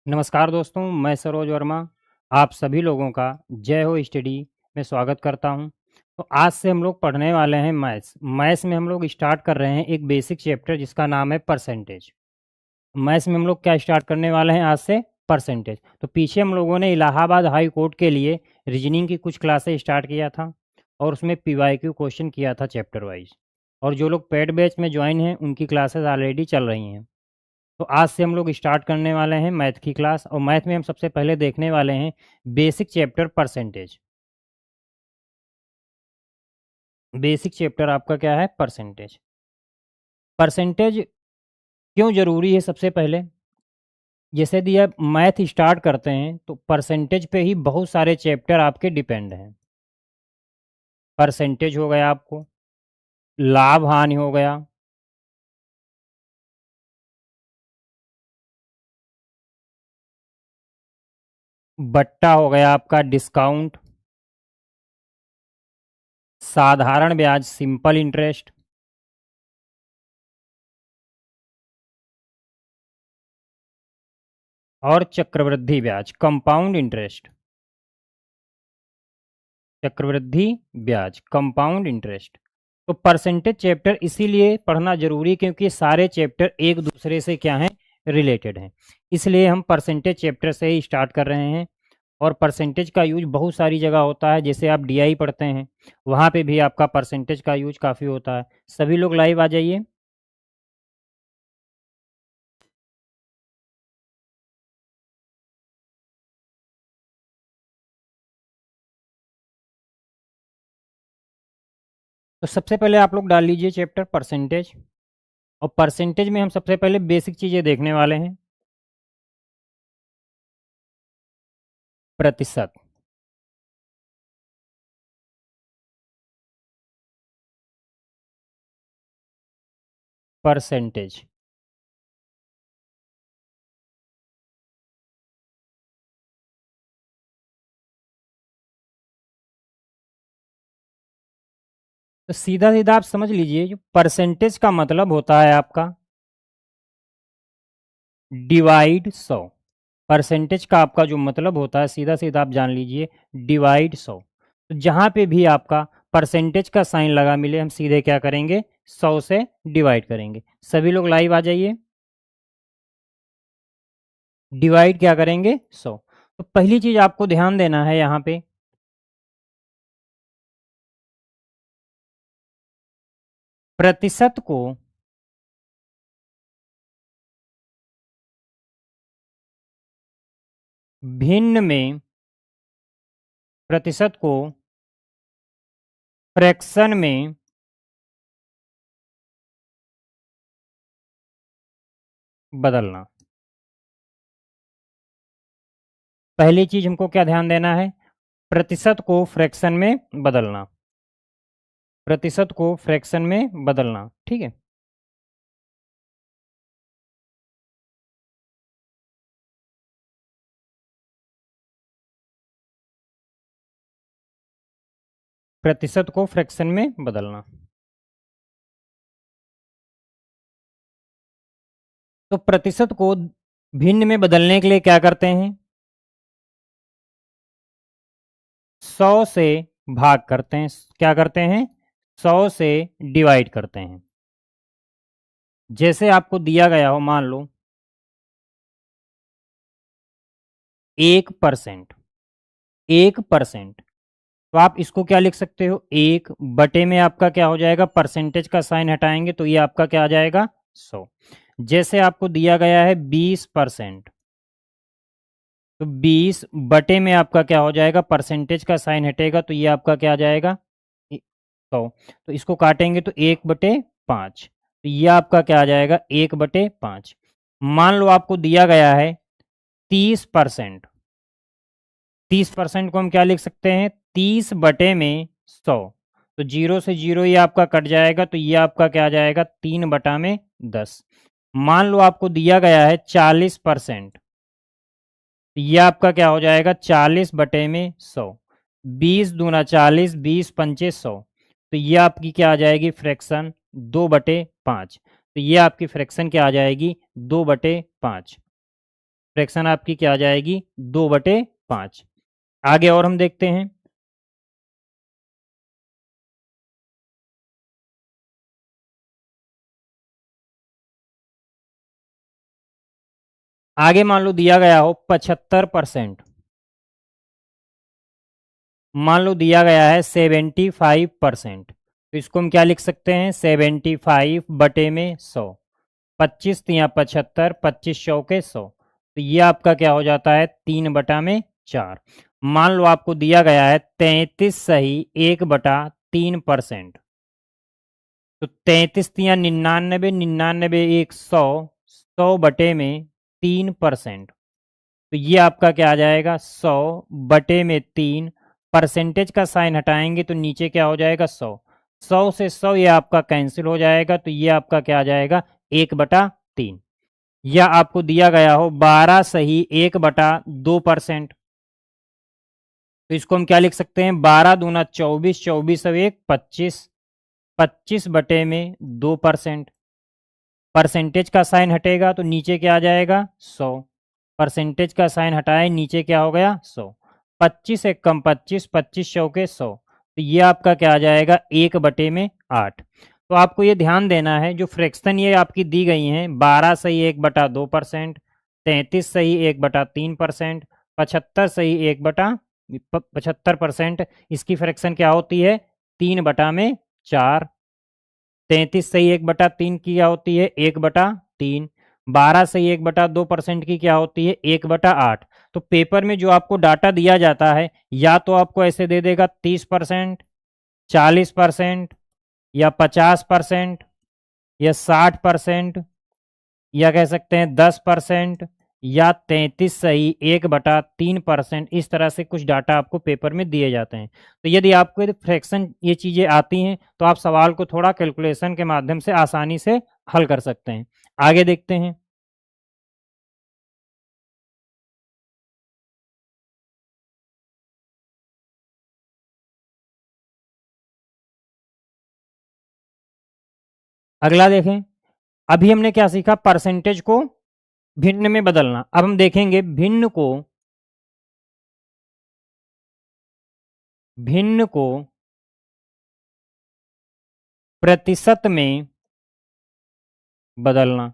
नमस्कार दोस्तों, मैं सरोज वर्मा आप सभी लोगों का जय हो स्टडी में स्वागत करता हूं। तो आज से हम लोग पढ़ने वाले हैं मैथ्स। मैथ्स में हम लोग स्टार्ट कर रहे हैं एक बेसिक चैप्टर जिसका नाम है परसेंटेज। मैथ्स में हम लोग क्या स्टार्ट करने वाले हैं आज से? परसेंटेज। तो पीछे हम लोगों ने इलाहाबाद हाई कोर्ट के लिए रीजनिंग की कुछ क्लासेस स्टार्ट किया था और उसमें पीवाईक्यू क्वेश्चन किया था चैप्टर वाइज। और जो लोग पेड बैच में ज्वाइन हैं उनकी क्लासेस ऑलरेडी चल रही हैं। तो आज से हम लोग स्टार्ट करने वाले हैं मैथ की क्लास, और मैथ में हम सबसे पहले देखने वाले हैं basic chapter percentage. Basic chapter आपका क्या है? परसेंटेज। परसेंटेज क्यों जरूरी है? सबसे पहले जैसे दिया मैथ स्टार्ट करते हैं तो परसेंटेज पे ही बहुत सारे चैप्टर आपके डिपेंड हैं। परसेंटेज हो गया, आपको लाभ हानि हो गया, बट्टा हो गया आपका, डिस्काउंट, साधारण ब्याज सिंपल इंटरेस्ट, और चक्रवृद्धि ब्याज कंपाउंड इंटरेस्ट। चक्रवृद्धि ब्याज कंपाउंड इंटरेस्ट। तो परसेंटेज चैप्टर इसीलिए पढ़ना जरूरी क्योंकि सारे चैप्टर एक दूसरे से क्या हैं? रिलेटेड हैं। इसलिए हम परसेंटेज चैप्टर से ही स्टार्ट कर रहे हैं। और परसेंटेज का यूज बहुत सारी जगह होता है, जैसे आप डीआई पढ़ते हैं वहाँ पे भी आपका परसेंटेज का यूज काफ़ी होता है। सभी लोग लाइव आ जाइए। तो सबसे पहले आप लोग डाल लीजिए चैप्टर परसेंटेज। और परसेंटेज में हम सबसे पहले बेसिक चीज़ें देखने वाले हैं। प्रतिशत, परसेंटेज। तो सीधा सीधा आप समझ लीजिए, जो परसेंटेज का मतलब होता है आपका डिवाइड 100। परसेंटेज का आपका जो मतलब होता है सीधा सीधा आप जान लीजिए, डिवाइड 100। तो जहां पे भी आपका परसेंटेज का साइन लगा मिले हम सीधे क्या करेंगे? 100 से डिवाइड करेंगे। सभी लोग लाइव आ जाइए। डिवाइड क्या करेंगे? 100। तो पहली चीज आपको ध्यान देना है यहाँ पे, प्रतिशत को भिन्न में, प्रतिशत को फ्रैक्शन में बदलना। पहली चीज हमको क्या ध्यान देना है? प्रतिशत को फ्रैक्शन में बदलना। प्रतिशत को फ्रैक्शन में बदलना, ठीक है। प्रतिशत को फ्रैक्शन में बदलना। तो प्रतिशत को भिन्न में बदलने के लिए क्या करते हैं? 100 से भाग करते हैं। क्या करते हैं? 100 से डिवाइड करते हैं। जैसे आपको दिया गया हो, मान लो 1%। 1%। तो आप इसको क्या लिख सकते हो? 1 बटे में आपका क्या हो जाएगा? परसेंटेज का साइन हटाएंगे तो ये आपका क्या आ जाएगा? 100। जैसे आपको दिया गया है 20%, तो 20 बटे में आपका क्या हो जाएगा? परसेंटेज का साइन हटेगा तो ये आपका क्या आ जाएगा? 100। तो इसको काटेंगे तो 1/5। तो ये आपका क्या आ जाएगा? 1/5। मान लो आपको दिया गया है 30%। 30% को हम क्या लिख सकते हैं? 30/100। तो जीरो से जीरो ये आपका कट जाएगा तो ये आपका क्या आ जाएगा? 3/10। मान लो आपको दिया गया है 40%। ये आपका क्या हो जाएगा? 40/100। 20 दूना 40, 20 पंचे 100। तो ये आपकी क्या आ जाएगी? फ्रैक्शन 2/5। तो ये आपकी फ्रैक्शन क्या आ जाएगी? 2/5। फ्रैक्शन आपकी क्या आ जाएगी, 2/5। आगे और हम देखते हैं। आगे मान लो दिया गया हो 75%, मान लो दिया गया है 75%, तो इसको हम क्या लिख सकते हैं, 75/100। 25 × 75, 25 × 100, तो ये आपका क्या हो जाता है, 3/4। मान लो आपको दिया गया है 33 सही 1/3%, तो 33 × 99, 99 × 100, 100/3%, तो ये आपका क्या आ जाएगा, 100/3। परसेंटेज का साइन हटाएंगे तो नीचे क्या हो जाएगा, 100। 100 से 100 ये आपका कैंसिल हो जाएगा, तो ये आपका क्या आ जाएगा, 1/3। या आपको दिया गया हो 12 सही 1/2%, तो इसको हम क्या लिख सकते हैं, 12 दूना 24, 24 और 1 25, 25/2%। परसेंटेज का साइन हटेगा तो नीचे क्या आ जाएगा, 100। परसेंटेज का साइन हटाए नीचे क्या हो गया, 100। 25 एक कम 25, 25 × 100, तो ये आपका क्या आ जाएगा, 1/8। तो आपको ये ध्यान देना है, जो फ्रैक्शन ये आपकी दी गई हैं, 12 सही 1/2%, 33 सही 1/3%, 75 सही 1/75%, इसकी फ्रैक्शन क्या होती है, 3/4। 33 सही 1/3 की क्या होती है, 1/3। 12 सही 1/2% की क्या होती है, 1/8। तो पेपर में जो आपको डाटा दिया जाता है, या तो आपको ऐसे दे देगा 30%, 40% या 50% या 60%, या कह सकते हैं 10%, या 33 सही 1/3%, इस तरह से कुछ डाटा आपको पेपर में दिए जाते हैं। तो यदि आपको यदि फ्रैक्शन ये चीज़ें आती हैं, तो आप सवाल को थोड़ा कैलकुलेशन के माध्यम से आसानी से हल कर सकते हैं। आगे देखते हैं। अगला देखें। अभी हमने क्या सीखा, परसेंटेज को भिन्न में बदलना। अब हम देखेंगे भिन्न को प्रतिशत में बदलना।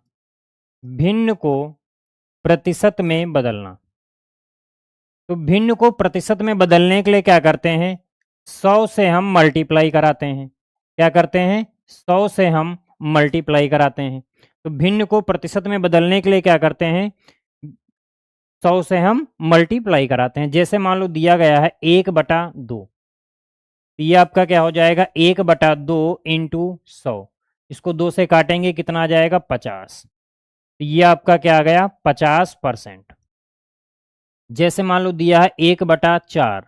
भिन्न को प्रतिशत में बदलना। तो भिन्न को प्रतिशत में बदलने के लिए क्या करते हैं, 100 से हम मल्टीप्लाई कराते हैं। क्या करते हैं, 100 से हम मल्टीप्लाई कराते हैं। तो भिन्न को प्रतिशत में बदलने के लिए क्या करते हैं, 100 से हम मल्टीप्लाई कराते हैं। जैसे मान लो दिया गया है 1/2, तो ये आपका क्या हो जाएगा, 1/2 इंटू 100। इसको 2 से काटेंगे कितना आ जाएगा, 50। तो ये आपका क्या आ गया, 50%। जैसे मान लो दिया है 1/4,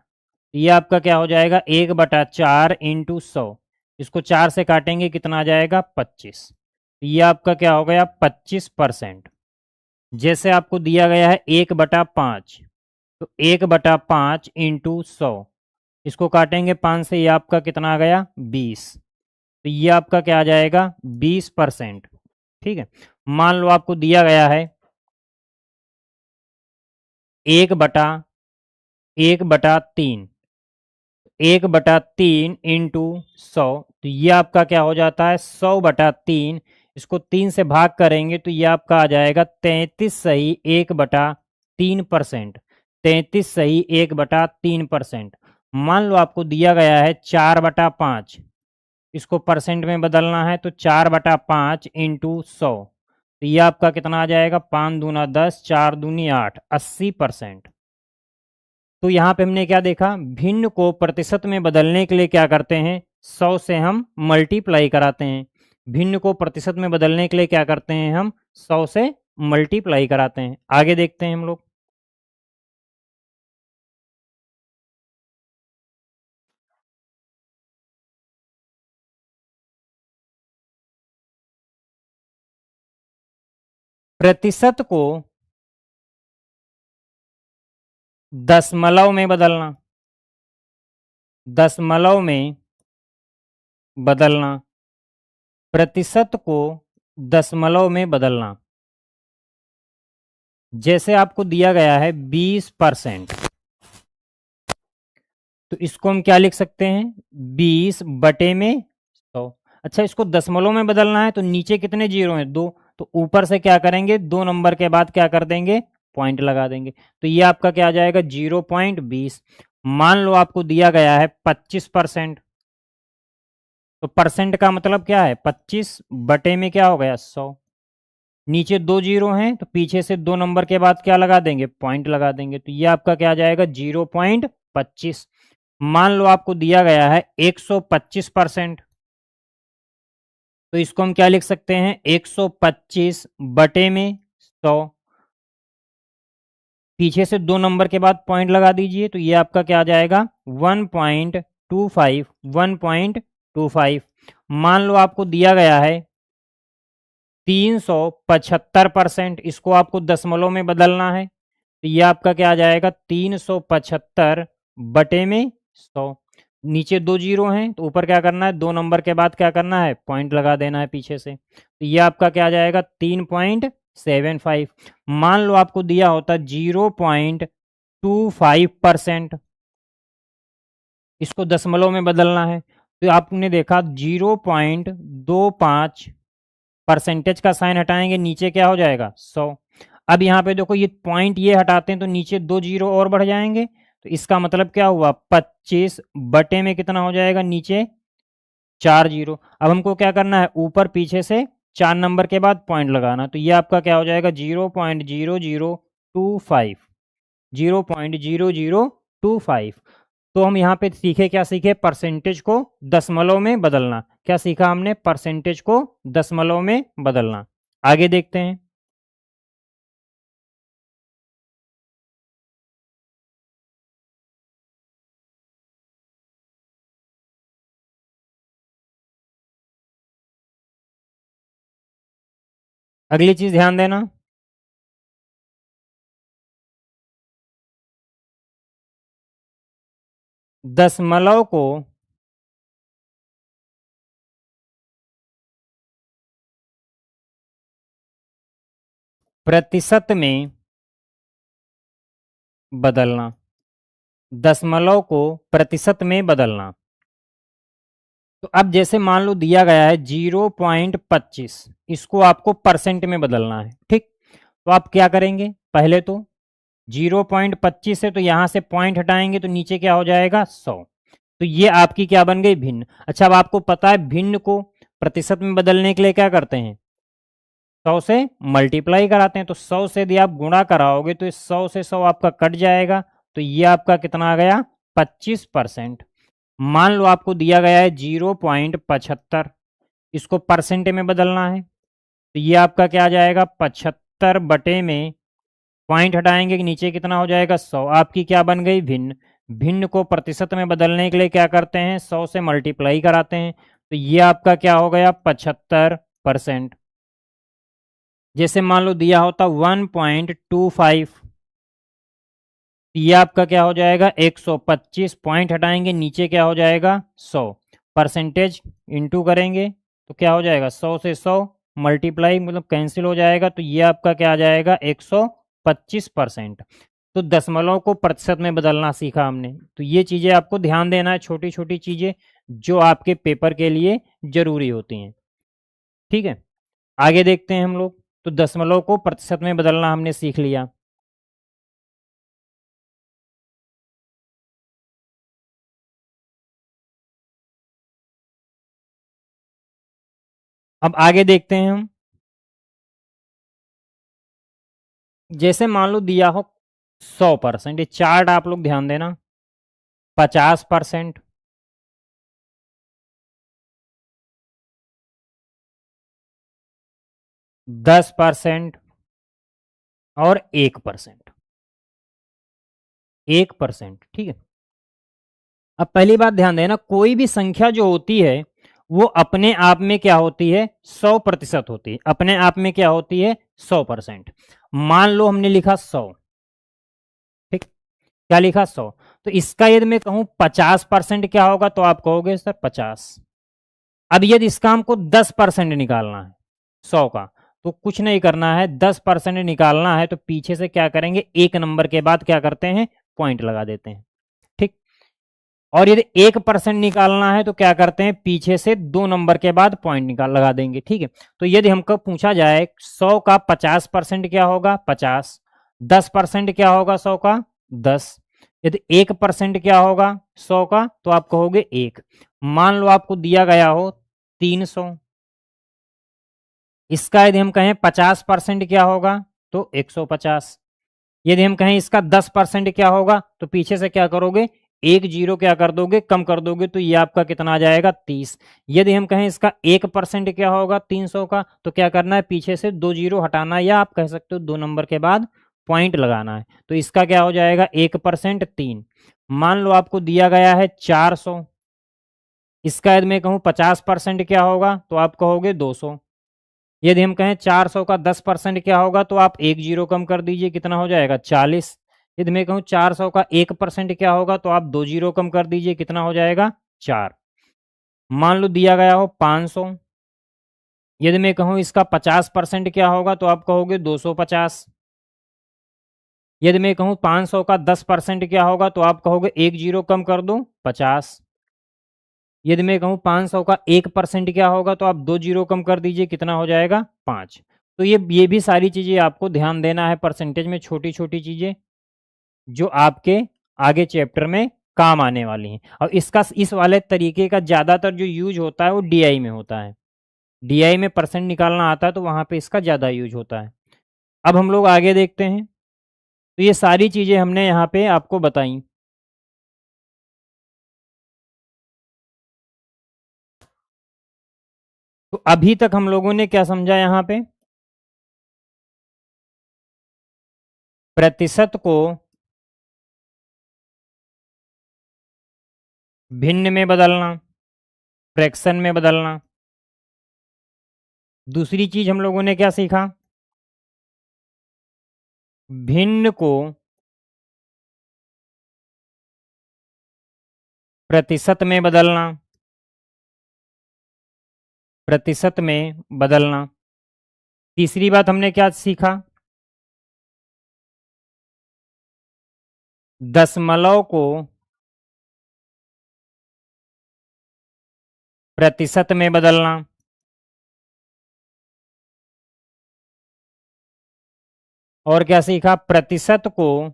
ये आपका क्या हो जाएगा, 1/4 इंटू 100। इसको 4 से काटेंगे कितना आ जाएगा, 25। ये आपका क्या हो गया, 25%। जैसे आपको दिया गया है 1/5, तो 1/5 इंटू 100, इसको काटेंगे 5 से, ये आपका कितना आ गया, 20। तो ये आपका क्या आ जाएगा, 20%। ठीक है। मान लो आपको दिया गया है 1/3, 1/3 इंटू 100, तो ये आपका क्या हो जाता है, 100/3। इसको 3 से भाग करेंगे तो ये आपका आ जाएगा 33 सही 1/3%। 33 सही 1/3%। मान लो आपको दिया गया है 4/5, इसको परसेंट में बदलना है, तो 4/5 इंटू 100, तो ये आपका कितना आ जाएगा, 5 दूना 10, 4 दूनी 8, 80%। तो यहाँ पे हमने क्या देखा, भिन्न को प्रतिशत में बदलने के लिए क्या करते हैं, 100 से हम मल्टीप्लाई कराते हैं। भिन्न को प्रतिशत में बदलने के लिए क्या करते हैं, हम 100 से मल्टीप्लाई कराते हैं। आगे देखते हैं हम लोग। प्रतिशत को दशमलव में बदलना। दशमलव में बदलना। प्रतिशत को दशमलव में बदलना। जैसे आपको दिया गया है 20%, तो इसको हम क्या लिख सकते हैं, 20 बटे में 100। अच्छा, इसको दशमलव में बदलना है तो नीचे कितने जीरो हैं, 2, तो ऊपर से क्या करेंगे, 2 नंबर के बाद क्या कर देंगे, पॉइंट लगा देंगे। तो ये आपका क्या आ जाएगा, 0.20। मान लो आपको दिया गया है 25%, तो परसेंट का मतलब क्या है, 25 बटे में क्या हो गया, 100। नीचे 2 जीरो हैं तो पीछे से 2 नंबर के बाद क्या लगा देंगे, पॉइंट लगा देंगे। तो ये आपका क्या आ जाएगा, 0.25। मान लो आपको दिया गया है 125%, तो इसको हम क्या लिख सकते हैं, 125 बटे में 100। पीछे से 2 नंबर के बाद पॉइंट लगा दीजिए, तो ये आपका क्या आ जाएगा, 1.25, 1.25। मान लो आपको दिया गया है 375%, इसको आपको दशमलव में बदलना है, तो ये आपका क्या आ जाएगा, 375 बटे में 100। नीचे 2 जीरो हैं तो ऊपर क्या करना है, 2 नंबर के बाद क्या करना है, पॉइंट लगा देना है पीछे से। तो ये आपका क्या आ जाएगा, 3.75। मान लो आपको दिया होता 0.25%, इसको दशमलव में बदलना है, तो आपने देखा 0.25, परसेंटेज का साइन हटाएंगे, नीचे क्या हो जाएगा, 100। अब यहाँ पे देखो ये पॉइंट ये हटाते हैं तो नीचे 2 जीरो और बढ़ जाएंगे, तो इसका मतलब क्या हुआ, 25 बटे में कितना हो जाएगा, नीचे 4 जीरो। अब हमको क्या करना है, ऊपर पीछे से 4 नंबर के बाद पॉइंट लगाना, तो ये आपका क्या हो जाएगा, 0.0025, 0.0025। तो हम यहाँ पे सीखे, क्या सीखे, परसेंटेज को दशमलव में बदलना। क्या सीखा हमने, परसेंटेज को दशमलव में बदलना। आगे देखते हैं। अगली चीज ध्यान देना, दशमलव को प्रतिशत में बदलना, दशमलव को प्रतिशत में बदलना। तो अब जैसे मान लो दिया गया है 0.25, इसको आपको परसेंट में बदलना है, ठीक। तो आप क्या करेंगे, पहले तो 0.25 है तो यहां से पॉइंट हटाएंगे तो नीचे क्या हो जाएगा, 100। तो ये आपकी क्या बन गई, भिन्न। अच्छा, अब आपको पता है भिन्न को प्रतिशत में बदलने के लिए क्या करते हैं, 100 से मल्टीप्लाई कराते हैं। तो 100 से यदि आप गुणा कराओगे तो 100 से 100 आपका कट जाएगा, तो ये आपका कितना आ गया, 25%। मान लो आपको दिया गया है 0.75, इसको परसेंट में बदलना है, तो ये आपका क्या आ जाएगा, 75 बटे में पॉइंट हटाएंगे कि नीचे कितना हो जाएगा, 100। आपकी क्या बन गई, भिन्न। भिन्न को प्रतिशत में बदलने के लिए क्या करते हैं, 100 से मल्टीप्लाई कराते हैं, तो ये आपका क्या हो गया, 75%। जैसे मान लो दिया होता 1.25, ये आपका क्या हो जाएगा, 125। पॉइंट हटाएंगे, नीचे क्या हो जाएगा, 100। परसेंटेज इंटू करेंगे तो क्या हो जाएगा, 100 से 100 मल्टीप्लाई मतलब कैंसिल हो जाएगा, तो ये आपका क्या आ जाएगा, 125%। तो दशमलव को प्रतिशत में बदलना सीखा हमने। तो ये चीज़ें आपको ध्यान देना है, छोटी छोटी चीज़ें जो आपके पेपर के लिए जरूरी होती हैं, ठीक है। आगे देखते हैं हम लोग। तो दशमलव को प्रतिशत में बदलना हमने सीख लिया। अब आगे देखते हैं हम। जैसे मान लो दिया हो 100%, ये चार्ट आप लोग ध्यान देना, 50%, 10% और 1%, 1%, ठीक है। अब पहली बात ध्यान देना, कोई भी संख्या जो होती है वो अपने आप में क्या होती है, 100% होती है, अपने आप में क्या होती है, 100%। मान लो हमने लिखा 100, ठीक, क्या लिखा, 100। तो इसका यदि मैं कहूं 50% क्या होगा, तो आप कहोगे सर 50। अब यदि इसका हमको 10% निकालना है 100 का, तो कुछ नहीं करना है, 10% निकालना है तो पीछे से क्या करेंगे, एक नंबर के बाद क्या करते हैं, पॉइंट लगा देते हैं। ठीक। और यदि 1% निकालना है तो क्या करते हैं, पीछे से 2 नंबर के बाद पॉइंट निकाल लगा देंगे। ठीक है। तो यदि हमको पूछा जाए 100 का 50% क्या होगा, 50। 10% क्या होगा 100 का, 10। यदि 1% क्या होगा 100 का, तो आप कहोगे 1। मान लो आपको दिया गया हो 300, इसका यदि हम कहें 50% क्या होगा, तो 150। यदि हम कहें इसका 10% क्या होगा, तो पीछे से क्या करोगे, एक जीरो क्या कर दोगे, कम कर दोगे, तो ये आपका कितना आ जाएगा, 30। यदि हम कहें इसका 1% क्या होगा 300 का, तो क्या करना है, पीछे से 2 जीरो हटाना है, या आप कह सकते हो 2 नंबर के बाद पॉइंट लगाना है। तो इसका क्या हो जाएगा, 1% 3। मान लो आपको दिया गया है 400, इसका यदि मैं कहूँ 50% क्या होगा, तो आप कहोगे 200। यदि हम कहें 400 का 10% क्या होगा, तो आप एक जीरो कम कर दीजिए, कितना हो जाएगा, 40। यदि मैं कहूँ 400 का 1% क्या होगा, तो आप 2 जीरो कम कर दीजिए, कितना हो जाएगा, 4। मान लो दिया गया हो 500, यदि मैं कहूँ इसका 50% क्या होगा, तो आप कहोगे 250। यदि मैं कहूँ 500 का 10% क्या होगा, तो आप कहोगे एक जीरो कम कर दो, 50। यदि मैं कहूँ 500 का 1% क्या होगा, तो आप 2 जीरो कम कर दीजिए, कितना हो जाएगा, 5। तो ये भी सारी चीज़ें आपको ध्यान देना है, परसेंटेज में छोटी छोटी चीज़ें जो आपके आगे चैप्टर में काम आने वाली हैं। और इसका इस वाले तरीके का ज़्यादातर जो यूज होता है वो डीआई में होता है। डीआई में परसेंट निकालना आता है तो वहाँ पे इसका ज़्यादा यूज होता है। अब हम लोग आगे देखते हैं। तो ये सारी चीज़ें हमने यहाँ पे आपको बताई। तो अभी तक हम लोगों ने क्या समझा यहाँ पे, प्रतिशत को भिन्न में बदलना, फ्रैक्शन में बदलना। दूसरी चीज हम लोगों ने क्या सीखा, भिन्न को प्रतिशत में बदलना, प्रतिशत में बदलना। तीसरी बात हमने क्या सीखा, दशमलव को प्रतिशत में बदलना। और क्या सीखा, प्रतिशत को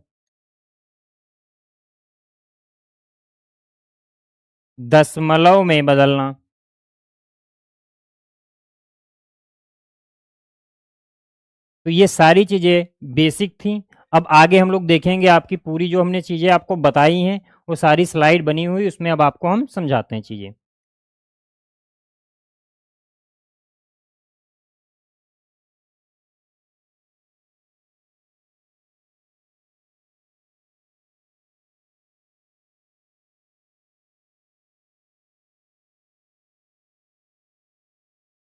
दशमलव में बदलना। तो ये सारी चीजें बेसिक थी। अब आगे हम लोग देखेंगे, आपकी पूरी जो हमने चीजें आपको बताई हैं वो सारी स्लाइड बनी हुई, उसमें अब आपको हम समझाते हैं चीजें।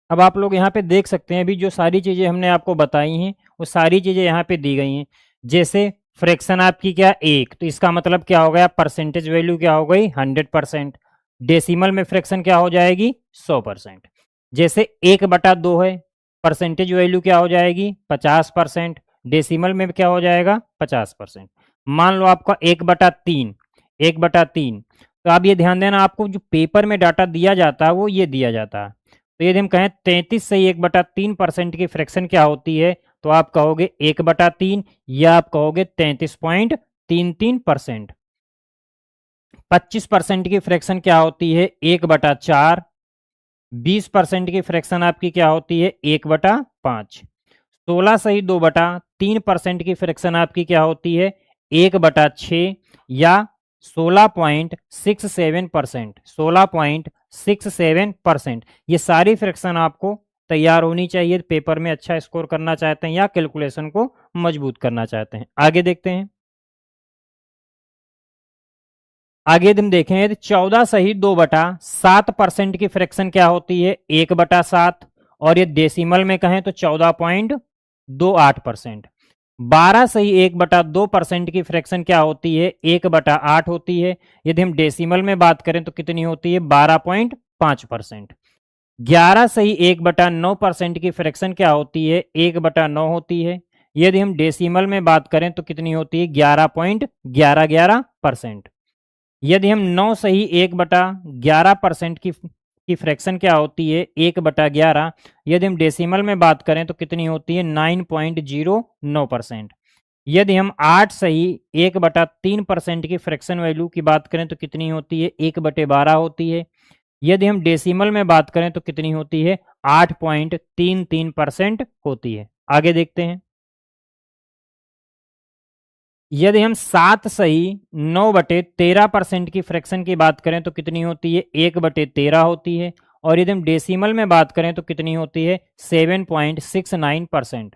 अब आप लोग यहाँ पे देख सकते हैं, अभी जो सारी चीज़ें हमने आपको बताई हैं वो सारी चीज़ें यहाँ पे दी गई हैं। जैसे फ्रैक्शन आपकी क्या, एक, तो इसका मतलब क्या हो गया, परसेंटेज वैल्यू क्या हो गई, 100%। डेसिमल में फ्रैक्शन क्या हो जाएगी, 100%। जैसे 1/2 है, परसेंटेज वैल्यू क्या हो जाएगी, 50%। डेसिमल में क्या हो जाएगा, 50%। मान लो आपका 1/3, 1/3। तो आप ये ध्यान देना, आपको जो पेपर में डाटा दिया जाता है वो ये दिया जाता है। तो यदि हम कहें 33 से 1/3% की फ्रैक्शन क्या होती है, तो आप कहोगे 1/3, या आप कहोगे 33.33%। 25% की फ्रैक्शन क्या होती है, 1/4। 20% की फ्रैक्शन आपकी क्या होती है, 1/5। 16 सही 2/3% की फ्रैक्शन आपकी क्या होती है, 1/6, या 16.67%। 16.67%। ये सारी फ्रैक्शन आपको तैयार होनी चाहिए, पेपर में अच्छा स्कोर करना चाहते हैं या कैलकुलेशन को मजबूत करना चाहते हैं। आगे देखते हैं। आगे हम देखें, यदि 14 सही 2/7% की फ्रैक्शन क्या होती है, 1/7। और ये डेसिमल में कहें तो 14.28%। 12 सही 1/2% की फ्रैक्शन क्या होती है, 1/8 होती है। यदि हम डेसिमल में बात करें तो कितनी होती है, 12.5%। 11 सही 1/9% की फ्रैक्शन क्या होती है? 1/9 होती है। यदि हम डेसिमल में बात करें तो कितनी होती है? 11.11%। यदि हम 9 सही 1/11% की फ्रैक्शन क्या होती है? 1/11। यदि हम डेसिमल में बात करें तो कितनी होती है? 9.09%। यदि हम 8 सही 1/3% की फ्रैक्शन वैल्यू की बात करें तो कितनी होती है? 1/12 होती है। यदि हम डेसिमल में बात करें तो कितनी होती है? 8.33% होती है। आगे देखते हैं। यदि हम 7 सही 9/13% की फ्रैक्शन की बात करें तो कितनी होती है? 1/13 होती है। और यदि हम डेसिमल में बात करें तो कितनी होती है? 7.69%।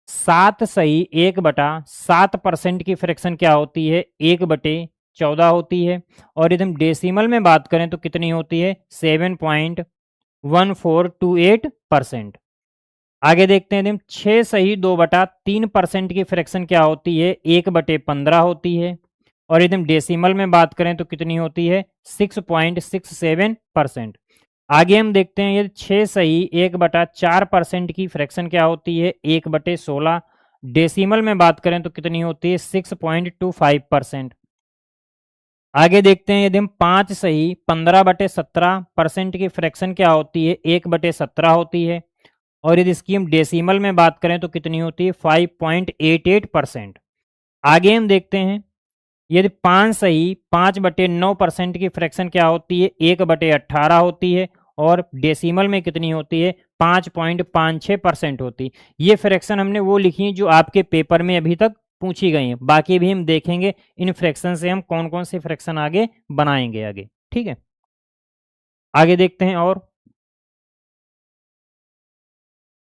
7 सही 1/7% की फ्रैक्शन क्या होती है? 1/14 होती है। और यदि हम डेसिमल में बात करें तो कितनी होती है? 7.1428%। आगे देखते हैं। 6 सही 2/3% की फ्रैक्शन क्या होती है? 1/15 होती है। और यदि हम डेसिमल में बात करें तो कितनी होती है? 6.67%। आगे हम देखते हैं। यदि 6 सही 1/4% की फ्रैक्शन क्या होती है? 1/16। डेसिमल में बात करें तो कितनी होती है? 6.25%। आगे देखते हैं। यदि हम 5 सही 15/17% की फ्रैक्शन क्या होती है? 1/17 होती है। और यदि इसकी हम डेसिमल में बात करें तो कितनी होती है? 5.88%। आगे हम देखते हैं। यदि 5 सही 5/9% की फ्रैक्शन क्या होती है? 1/18 होती है। और डेसिमल में कितनी होती है? 5.56% होती है। ये फ्रैक्शन हमने वो लिखी है जो आपके पेपर में अभी तक पूछी गई हैं। बाकी भी हम देखेंगे इन फ्रैक्शन से हम कौन कौन से फ्रैक्शन आगे बनाएंगे आगे। ठीक है, आगे देखते हैं। और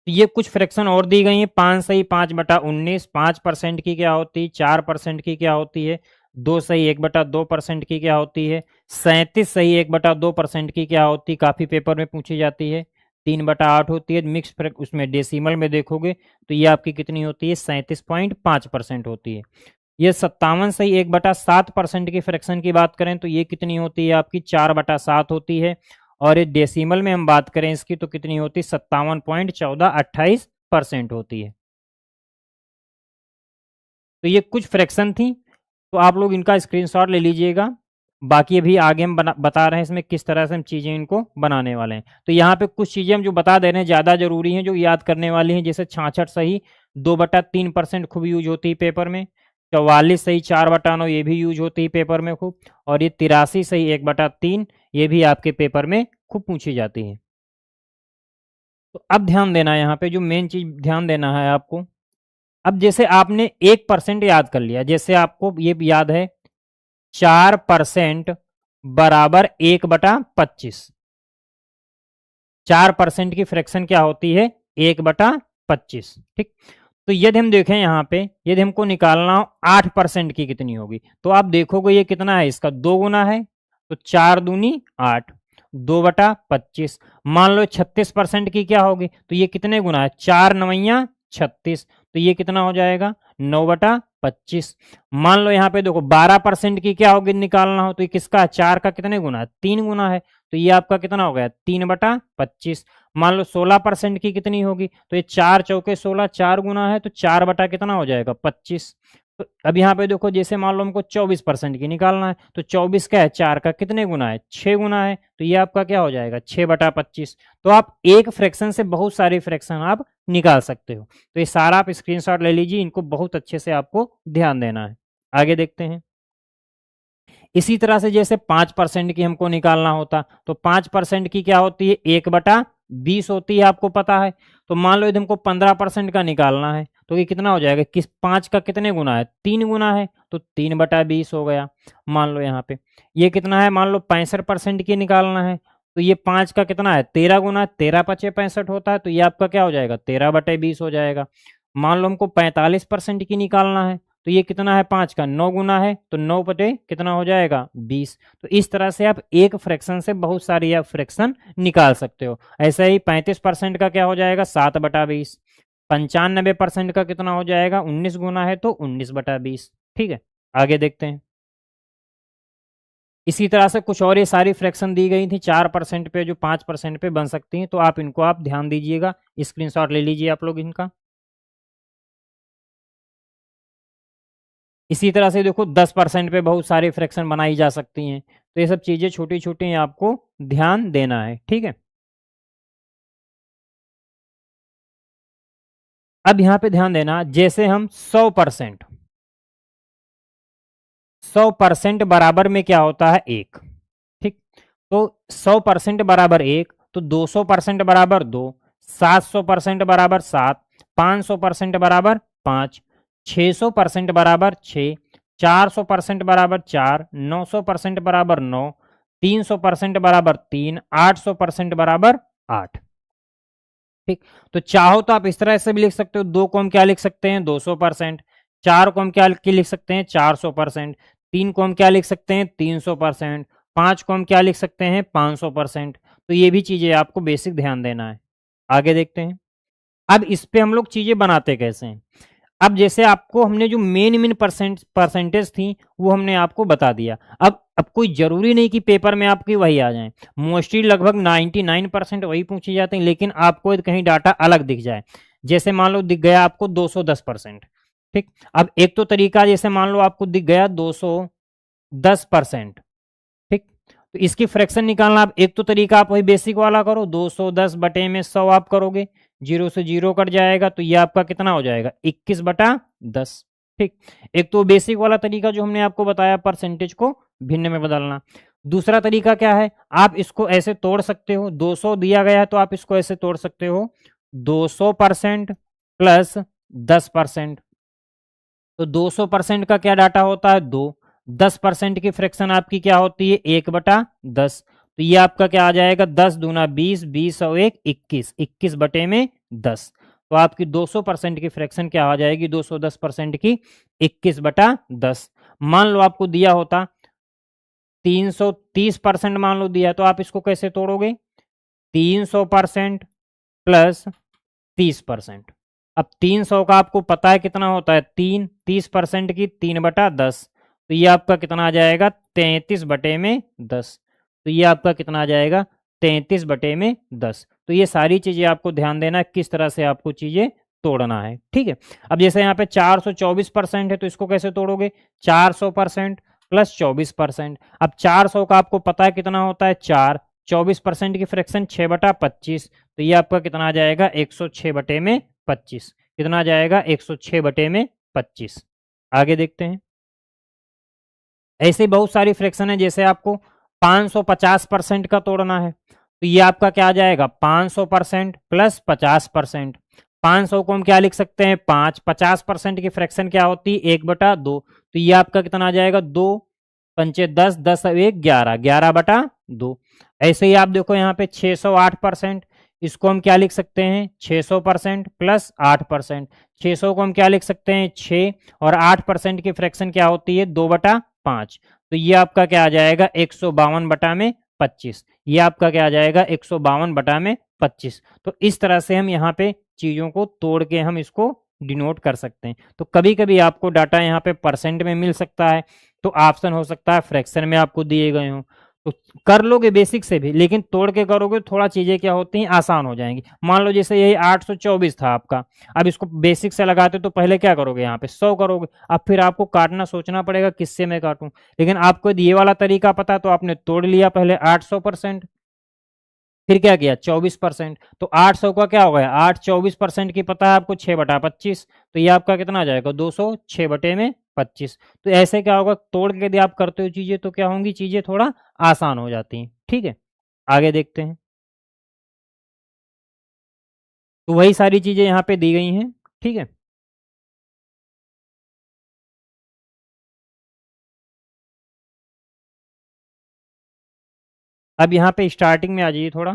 ये कुछ फ्रैक्शन और दी गई हैं। 5 सही 5/19, 5% की क्या होती है? 4% की क्या होती है? 2 सही 1/2% की क्या होती है? 37 सही 1/2% की क्या होती है? काफ़ी पेपर में पूछी जाती है। 3/8 होती है। मिक्स उसमें डेसिमल में देखोगे तो ये आपकी कितनी होती है? 37.5% होती है। ये 57 सही 1/7% की फ्रैक्शन की बात करें तो ये कितनी होती है? आपकी 4/7 होती है। और ये डेसिमल में हम बात करें इसकी तो कितनी होती है? 57.1428% होती है। तो ये कुछ फ्रैक्शन थी, तो आप लोग इनका स्क्रीनशॉट ले लीजिएगा। बाकी अभी आगे हम बता रहे हैं इसमें किस तरह से हम चीज़ें इनको बनाने वाले हैं। तो यहाँ पे कुछ चीज़ें हम जो बता दे रहे हैं ज़्यादा ज़रूरी हैं, जो याद करने वाली हैं। जैसे 66 सही 2/3% खूब यूज होती है पेपर में। 44 सही 4/9 ये भी यूज होती है पेपर में खूब। और ये 83 सही 1/3 ये भी आपके पेपर में खूब पूछी जाती है। तो अब ध्यान देना है यहाँ पे, जो मेन चीज़ ध्यान देना है आपको। अब जैसे आपने 1% याद कर लिया, जैसे आपको ये याद है 4% बराबर 1/25। 4% की फ्रैक्शन क्या होती है? 1/25। ठीक। तो यदि हम देखें यहाँ पे, यदि हमको निकालना हो 8% की कितनी होगी, तो आप देखोगे ये कितना है? इसका 2 गुना है। तो 4 दूनी 8, 2/25। मान लो 36% की क्या होगी, तो ये कितने गुना है? 4 9 36। तो ये कितना हो जाएगा? 9/25। मान लो यहाँ पे देखो 12% की क्या होगी निकालना हो, तो ये किसका? 4 का कितने गुना है? 3 गुना है। तो ये आपका कितना हो गया? 3/25। मान लो 16% की कितनी होगी, तो ये 4 चौके 16, 4 गुना है। तो 4 बटा कितना हो जाएगा? 25। तो अब यहाँ पे देखो, जैसे मान लो हमको 24% की निकालना है, तो 24 क्या है? 4 का कितने गुना है? 6 गुना है। तो ये आपका क्या हो जाएगा? 6/25। तो आप एक फ्रैक्शन से बहुत सारे फ्रैक्शन आप निकाल सकते हो। तो ये सारा आप स्क्रीनशॉट ले लीजिए, इनको बहुत अच्छे से आपको ध्यान देना है। आगे देखते हैं। इसी तरह से जैसे 5% की हमको निकालना होता, तो 5% की क्या होती है? 1/20 होती है, आपको पता है। तो मान लो यदि हमको 15% का निकालना है, तो ये कितना हो जाएगा? 5 का कितने गुना है? 3 गुना है। तो 3/20 हो गया। मान लो यहाँ पे ये कितना है? मान लो 65% की निकालना है, तो ये 5 का कितना है? 13 गुना है। 13 पचे 65 होता है। तो ये आपका क्या हो जाएगा? 13/20 हो जाएगा। मान लो हमको 45% की निकालना है, तो ये कितना है? 5 का 9 गुना है। तो 9 बटे कितना हो जाएगा? 20। तो इस तरह से आप एक फ्रैक्शन से बहुत सारी आप फ्रैक्शन निकाल सकते हो। ऐसे ही 35% का क्या हो जाएगा? 7/20। 95% का कितना हो जाएगा? 19 गुना है, तो 19/20। ठीक है, आगे देखते हैं। इसी तरह से कुछ और ये सारी फ्रैक्शन दी गई थी 4% पे, जो 5% पे बन सकती हैं, तो आप इनको आप ध्यान दीजिएगा, स्क्रीनशॉट ले लीजिए आप लोग इनका। इसी तरह से देखो 10% पे बहुत सारी फ्रैक्शन बनाई जा सकती हैं, तो ये सब चीज़ें छोटी-छोटी आपको ध्यान देना है, ठीक है? अब यहाँ पे ध्यान देना, जैसे हम 100% बराबर में क्या होता है 1, ठीक? तो 100% बराबर 1, तो 200% बराबर 2, 700% बराबर 7, 500% बराबर 5, 600% बराबर 6, 400% बराबर 4, 900% बराबर 9, 300% बराबर 3, 800% बराबर 8, ठीक? तो चाहो तो आप इस तरह से भी लिख सकते हो, 2 को हम क्या लिख सकते हैं 200%, 4 को हम क्या लिख सकते हैं 400%, 3 को हम क्या लिख सकते हैं 300%, 5 को हम क्या लिख सकते हैं 500%। तो ये भी चीज़ें आपको बेसिक ध्यान देना है। आगे देखते हैं। अब इस पे हम लोग चीज़ें बनाते कैसे हैं? अब जैसे आपको हमने जो मेन परसेंटेज थी, वो हमने आपको बता दिया। अब कोई ज़रूरी नहीं कि पेपर में आपकी वही आ जाएँ। मोस्टली लगभग 99% वही पूछे जाते हैं, लेकिन आपको कहीं डाटा अलग दिख जाए। जैसे मान लो दिख गया आपको 210%, ठीक? अब एक तो तरीका, जैसे मान लो आपको दिख गया 210%, ठीक? तो इसकी फ्रैक्शन निकालना, आप एक तो तरीका आप वही बेसिक वाला करो, 210 बटे में 100 आप करोगे, 0 से 0 कट जाएगा, तो ये आपका कितना हो जाएगा 21 बटा 10, ठीक? एक तो बेसिक वाला तरीका जो हमने आपको बताया, परसेंटेज को भिन्न में बदलना। दूसरा तरीका क्या है, आप इसको ऐसे तोड़ सकते हो, 200 दिया गया है तो आप इसको ऐसे तोड़ सकते हो, 200% प्लस 10%। तो 200% का क्या डाटा होता है 2, 10% की फ्रैक्शन आपकी क्या होती है 1/10, तो ये आपका क्या आ जाएगा 10 दूना 20, 20 और 1 21, 21 बटे में 10। तो आपकी 200% की फ्रैक्शन क्या आ जाएगी 210% की 21/10। मान लो आपको दिया होता 330%, मान लो दिया, तो आप इसको कैसे तोड़ोगे 300% प्लस 30%। अब 300 का आपको पता है कितना होता है 3, 30% की 3/10, तो ये आपका कितना आ जाएगा 33/10। तो ये आपका कितना आ जाएगा 33/10। तो ये सारी चीज़ें आपको ध्यान देना है, किस तरह से आपको चीज़ें तोड़ना है, ठीक है? अब जैसे यहाँ पे 424% है, तो इसको कैसे तोड़ोगे 400% प्लस 24%। अब 400 का आपको पता है कितना होता है 4, 24% की फ्रैक्शन 6/25, तो ये आपका कितना आ जाएगा 106 बटे में 25। कितना आ जाएगा 106 बटे में 25। आगे देखते हैं। ऐसे बहुत सारी फ्रैक्शन है, जैसे आपको 550% का तोड़ना है, तो ये आपका क्या आ जाएगा 500% प्लस 50%। 500 को हम क्या लिख सकते हैं 5, 50% की फ्रैक्शन क्या होती है 1/2, तो ये आपका कितना आ जाएगा 2 पंचे 10, 10 और 1 11, 11/2। ऐसे ही आप देखो यहाँ पे 608%, इसको हम क्या लिख सकते हैं 600% प्लस 8%। 600 को हम क्या लिख सकते हैं 6, और 8% की फ्रैक्शन क्या होती है 2/5, तो ये आपका क्या आ जाएगा 152 बटा में 25। ये आपका क्या आ जाएगा 152 बटा में 25। तो इस तरह से हम यहाँ पे चीज़ों को तोड़ के हम इसको डिनोट कर सकते हैं। तो कभी कभी आपको डाटा यहाँ पे परसेंट में मिल सकता है, तो ऑप्शन हो सकता है फ्रैक्शन में आपको दिए गए हों, तो कर लोगे बेसिक से भी, लेकिन तोड़ के करोगे तो थोड़ा चीज़ें क्या होती हैं आसान हो जाएंगी। मान लो जैसे यही 824 था आपका, अब इसको बेसिक से लगाते तो पहले क्या करोगे यहाँ पे 100 करोगे, अब फिर आपको काटना सोचना पड़ेगा किससे मैं काटूं, लेकिन आपको यदि ये वाला तरीका पता तो आपने तोड़ लिया पहले 800%, फिर क्या किया 24%, तो 800 का क्या हो गया 8, 24% की पता है आपको 6/25, तो ये आपका कितना आ जाएगा 200, 6 बटे में 25। तो ऐसे क्या होगा तोड़ के यदि आप करते हो चीजें, तो क्या होंगी चीजें थोड़ा आसान हो जाती हैं, ठीक है? आगे देखते हैं। तो वही सारी चीजें यहाँ पे दी गई हैं, ठीक है? अब यहाँ पे स्टार्टिंग में आ जाइए थोड़ा।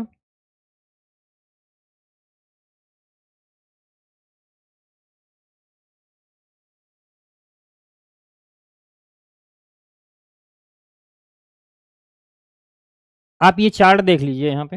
आप ये चार्ट देख लीजिए यहाँ पे।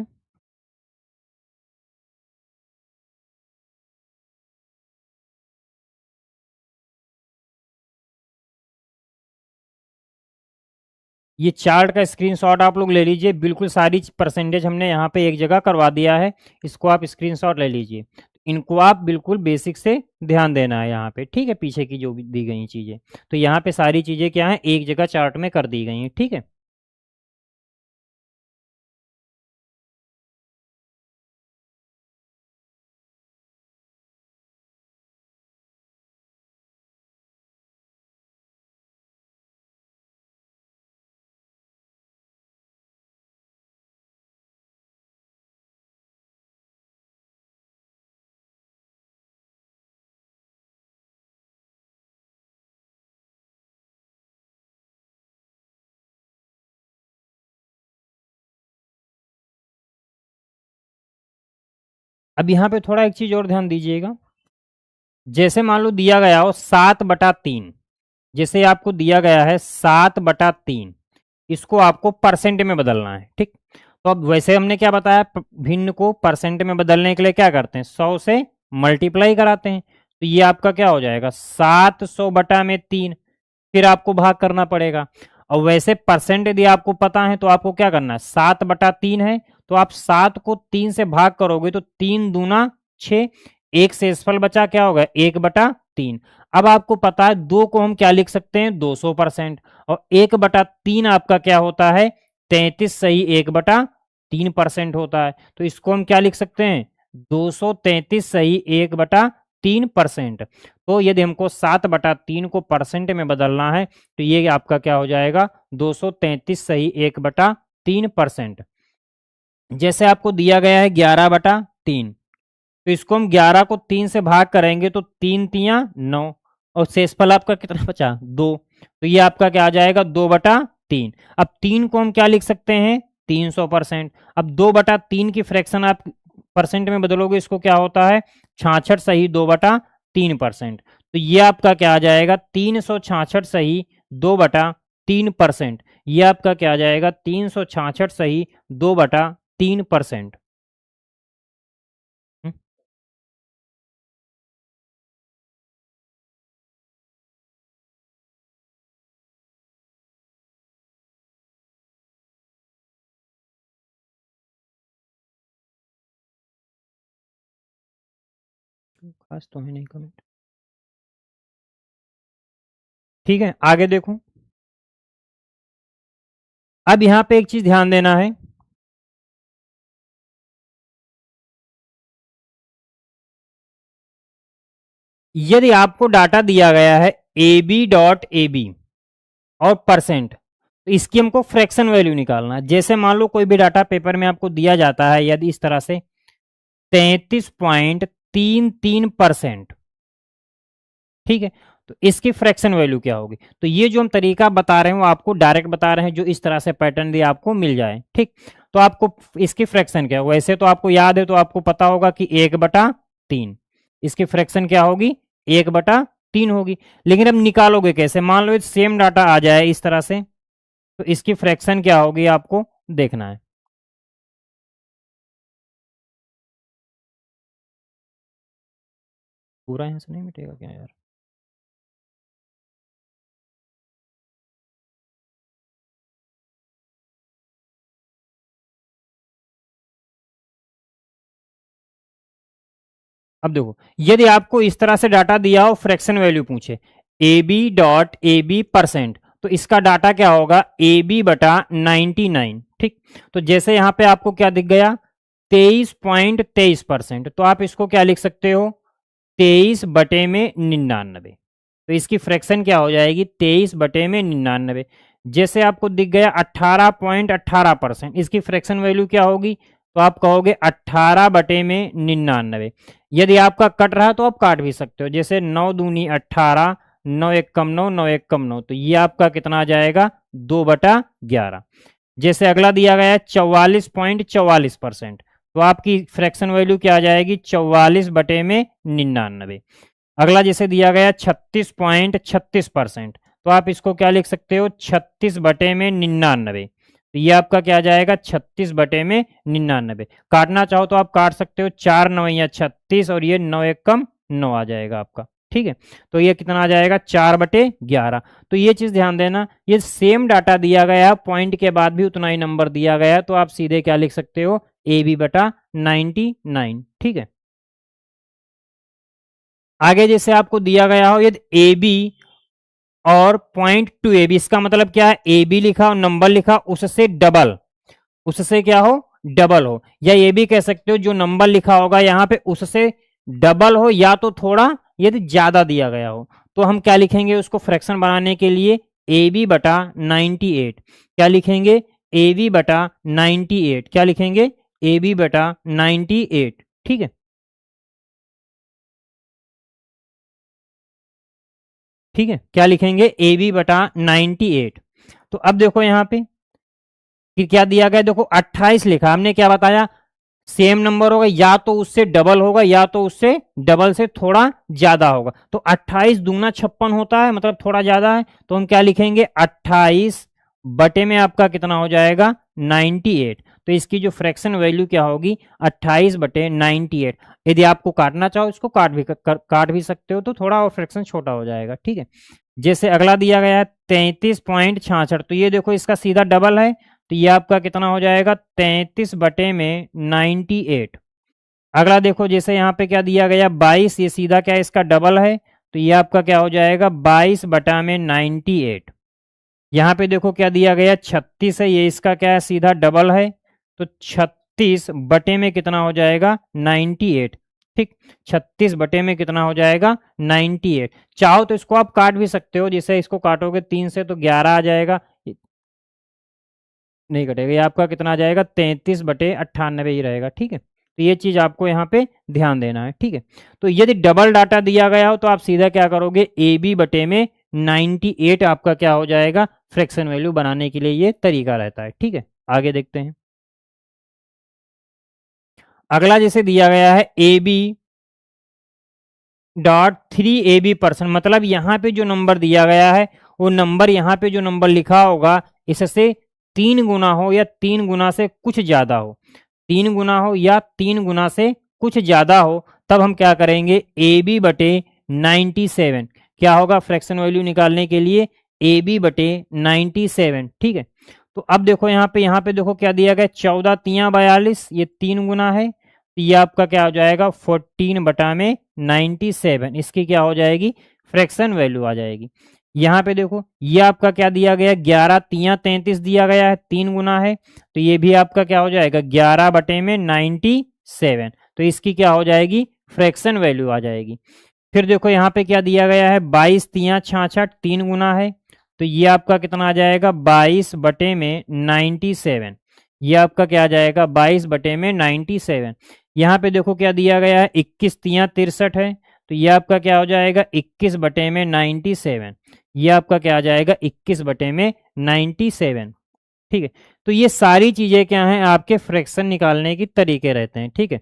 ये चार्ट का स्क्रीनशॉट आप लोग ले लीजिए, बिल्कुल सारी परसेंटेज हमने यहाँ पे एक जगह करवा दिया है, इसको आप स्क्रीनशॉट ले लीजिए। इनको आप बिल्कुल बेसिक से ध्यान देना है यहाँ पे, ठीक है, पीछे की जो भी दी गई चीज़ें, तो यहाँ पे सारी चीज़ें क्या हैं, एक जगह चार्ट में कर दी गई हैं, ठीक है। अब यहाँ पे थोड़ा एक चीज़ और ध्यान दीजिएगा, जैसे मान लो दिया गया हो 7/3, जैसे आपको दिया गया है 7/3, इसको आपको परसेंट में बदलना है, ठीक। तो अब वैसे हमने क्या बताया, भिन्न को परसेंट में बदलने के लिए क्या करते हैं, 100 से मल्टीप्लाई कराते हैं, तो ये आपका क्या हो जाएगा, 700/3, फिर आपको भाग करना पड़ेगा। और वैसे परसेंट यदि आपको पता है तो आपको क्या करना है, 7/3 है तो आप 7 को 3 से भाग करोगे तो 3 दूना 6, एक शेषफल बचा, क्या होगा, 1/3। अब आपको पता है 2 को हम क्या लिख सकते हैं, 200%, और 1/3 आपका क्या होता है, 33 सही 1/3% होता है, तो इसको हम क्या लिख सकते हैं, 233 सही 1/3%। तो यदि हमको 7/3 को परसेंट में बदलना है तो ये आपका क्या हो जाएगा, 233 सही 1/3%। जैसे आपको दिया गया है 11/3, तो इसको हम 11 को 3 से भाग करेंगे तो 3 तियां 9, और शेषफल आपका कितना बचा, 2, तो ये आपका क्या आ जाएगा, 2/3। अब 3 को हम क्या लिख सकते हैं, 300%। अब 2/3 की फ्रैक्शन आप परसेंट में बदलोगे, इसको क्या होता है, 66 सही 2/3%। तो ये आपका क्या आ जाएगा, 366 सही 2/3%। ये आपका क्या आ जाएगा, 366 सही 2/3%। खास तो है नहीं कमेंट, ठीक है, आगे देखो। अब यहां पे एक चीज ध्यान देना है, यदि आपको डाटा दिया गया है AB.AB और परसेंट, तो इसकी हमको फ्रैक्शन वैल्यू निकालना है। जैसे मान लो कोई भी डाटा पेपर में आपको दिया जाता है, यदि इस तरह से 33.33%, ठीक है, तो इसकी फ्रैक्शन वैल्यू क्या होगी। तो ये जो हम तरीका बता रहे हैं वो आपको डायरेक्ट बता रहे हैं, जो इस तरह से पैटर्न दिया आपको मिल जाए, ठीक। तो आपको इसकी फ्रैक्शन क्या, वैसे तो आपको याद है, तो आपको पता होगा कि 1/3, इसकी फ्रैक्शन क्या होगी, 1/3 होगी। लेकिन अब निकालोगे कैसे, मान लो सेम डाटा आ जाए इस तरह से, तो इसकी फ्रैक्शन क्या होगी आपको देखना है। पूरा यहाँ से नहीं मिटेगा क्या यार, अब देखो, यदि आपको इस तरह से डाटा दिया हो, फ्रैक्शन वैल्यू पूछे, AB.AB परसेंट, तो इसका डाटा क्या होगा, AB/99, ठीक। तो जैसे यहां पे आपको क्या दिख गया, 23.23%, तो आप इसको क्या लिख सकते हो, 23/99, तो इसकी फ्रैक्शन क्या हो जाएगी, 23/99। जैसे आपको दिख गया 18.18%, इसकी फ्रैक्शन वैल्यू क्या होगी, तो आप कहोगे 18/99। यदि आपका कट रहा तो आप काट भी सकते हो, जैसे 9 दूनी 18, 9 एक कम 9, 9 एक कम 9, तो ये आपका कितना आ जाएगा, 2/11। जैसे अगला दिया गया है 44.44%, तो आपकी फ्रैक्शन वैल्यू क्या आ जाएगी, 44/99। अगला जैसे दिया गया 36.36%, तो आप इसको क्या लिख सकते हो, 36/99, तो ये आपका क्या आ जाएगा, 36/99। काटना चाहो तो आप काट सकते हो, 4 9 36, और ये 9 एक कम 9 आ जाएगा आपका। ठीक है। तो ये कितना आ जाएगा 4/11। तो ये चीज ध्यान देना, ये सेम डाटा दिया गया है, पॉइंट के बाद भी उतना ही नंबर दिया गया है, तो आप सीधे क्या लिख सकते हो, AB/99। ठीक है। आगे जैसे आपको दिया गया हो यदि AB और पॉइंट टू AB, इसका मतलब क्या है, AB लिखा और नंबर लिखा उससे डबल, उससे क्या हो, डबल हो, या ये भी कह सकते हो जो नंबर लिखा होगा यहाँ पे उससे डबल हो या तो थोड़ा यदि ज्यादा दिया गया हो, तो हम क्या लिखेंगे उसको फ्रैक्शन बनाने के लिए, AB/98। क्या लिखेंगे, AB/98। क्या लिखेंगे, AB/98। ठीक है। ठीक है, क्या लिखेंगे, AB/98। तो अब देखो यहाँ पे कि क्या दिया गया, देखो 28 लिखा, हमने क्या बताया, सेम नंबर होगा या तो उससे डबल होगा या तो उससे डबल से थोड़ा ज्यादा होगा, तो 28 दूना 56 होता है, मतलब थोड़ा ज्यादा है, तो हम क्या लिखेंगे, 28 बटे में आपका कितना हो जाएगा, 98। तो इसकी जो फ्रैक्शन वैल्यू क्या होगी, 28/98। यदि आपको काटना चाहो इसको काट भी सकते हो, तो थोड़ा और फ्रैक्शन छोटा हो जाएगा। ठीक है। जैसे अगला दिया गया है 33.66, तो ये देखो इसका सीधा डबल है, तो ये आपका कितना हो जाएगा, 33/98। अगला देखो जैसे यहाँ पे क्या दिया गया 22, ये सीधा क्या है, इसका डबल है, तो ये आपका क्या हो जाएगा, 22/98। यहाँ पे देखो क्या दिया गया 36 है, ये इसका क्या है, सीधा डबल है, तो 36 बटे में कितना हो जाएगा, 98। ठीक, 36 बटे में कितना हो जाएगा, 98। चाहो तो इसको आप काट भी सकते हो, जैसे इसको काटोगे 3 से तो 11 आ जाएगा, नहीं कटेगा, ये आपका कितना आ जाएगा, 33/98 ही रहेगा। ठीक है। तो ये चीज आपको यहाँ पे ध्यान देना है। ठीक है। तो यदि डबल डाटा दिया गया हो तो आप सीधा क्या करोगे, AB/98 आपका क्या हो जाएगा, फ्रैक्शन वैल्यू बनाने के लिए ये तरीका रहता है। ठीक है। आगे देखते हैं। अगला जैसे दिया गया है AB.3AB%, मतलब यहाँ पे जो नंबर दिया गया है वो नंबर, यहाँ पे जो नंबर लिखा होगा इससे 3 गुना हो या 3 गुना से कुछ ज्यादा हो, 3 गुना हो या 3 गुना से कुछ ज्यादा हो, तब हम क्या करेंगे, AB/97। क्या होगा फ्रैक्शन वैल्यू निकालने के लिए, AB/97। ठीक है। तो अब देखो यहाँ पे देखो क्या दिया गया, 14×3=42, ये 3 गुना है, तो ये आपका क्या हो जाएगा, 14/97, इसकी क्या हो जाएगी, फ्रैक्शन वैल्यू आ जाएगी। यहाँ पे देखो ये आपका क्या दिया गया, 11×3=33 दिया गया है, 3 गुना है, तो ये भी आपका क्या हो जाएगा, 11/97, तो इसकी क्या हो जाएगी, फ्रैक्शन वैल्यू आ जाएगी। फिर देखो यहाँ पे क्या दिया गया है, 22×3=66, 3 गुना है, तो ये आपका कितना आ जाएगा, 22/97, ये आपका क्या आ जाएगा, 22/97। यहाँ पे देखो क्या दिया गया है, 21×3=63 है, तो ये आपका क्या हो जाएगा, 21/97, ये आपका क्या आ जाएगा, 21/97। ठीक है। तो ये सारी चीजें क्या हैं, आपके फ्रैक्शन निकालने के तरीके रहते हैं। ठीक है।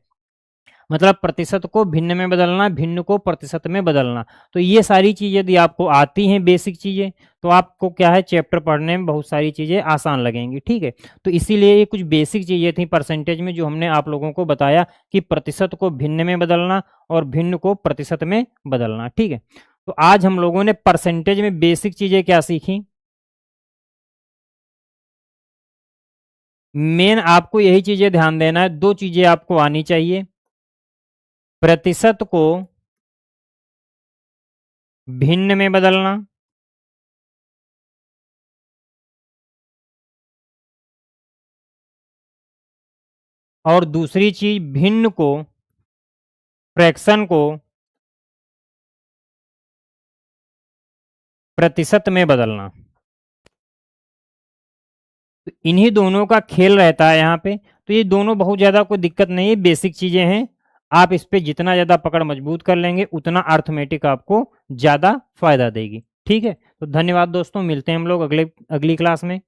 मतलब प्रतिशत को भिन्न में बदलना, भिन्न को प्रतिशत में बदलना, तो ये सारी चीजें यदि आपको आती हैं, बेसिक चीजें, तो आपको क्या है, चैप्टर पढ़ने में बहुत सारी चीजें आसान लगेंगी। ठीक है। तो इसीलिए ये कुछ बेसिक चीजें थी परसेंटेज में, जो हमने आप लोगों को बताया कि प्रतिशत को भिन्न में बदलना और भिन्न को प्रतिशत में बदलना। ठीक है। तो आज हम लोगों ने परसेंटेज में बेसिक चीजें क्या सीखी, मेन आपको यही चीजें ध्यान देना है, 2 चीजें आपको आनी चाहिए, प्रतिशत को भिन्न में बदलना और दूसरी चीज भिन्न को, फ्रैक्शन को प्रतिशत में बदलना। तो इन्हीं दोनों का खेल रहता है यहाँ पे, तो ये दोनों बहुत ज्यादा कोई दिक्कत नहीं है, बेसिक चीजें हैं, आप इस पे जितना ज्यादा पकड़ मजबूत कर लेंगे उतना अर्थमेटिक आपको ज्यादा फायदा देगी। ठीक है। तो धन्यवाद दोस्तों, मिलते हैं हम लोग अगली क्लास में।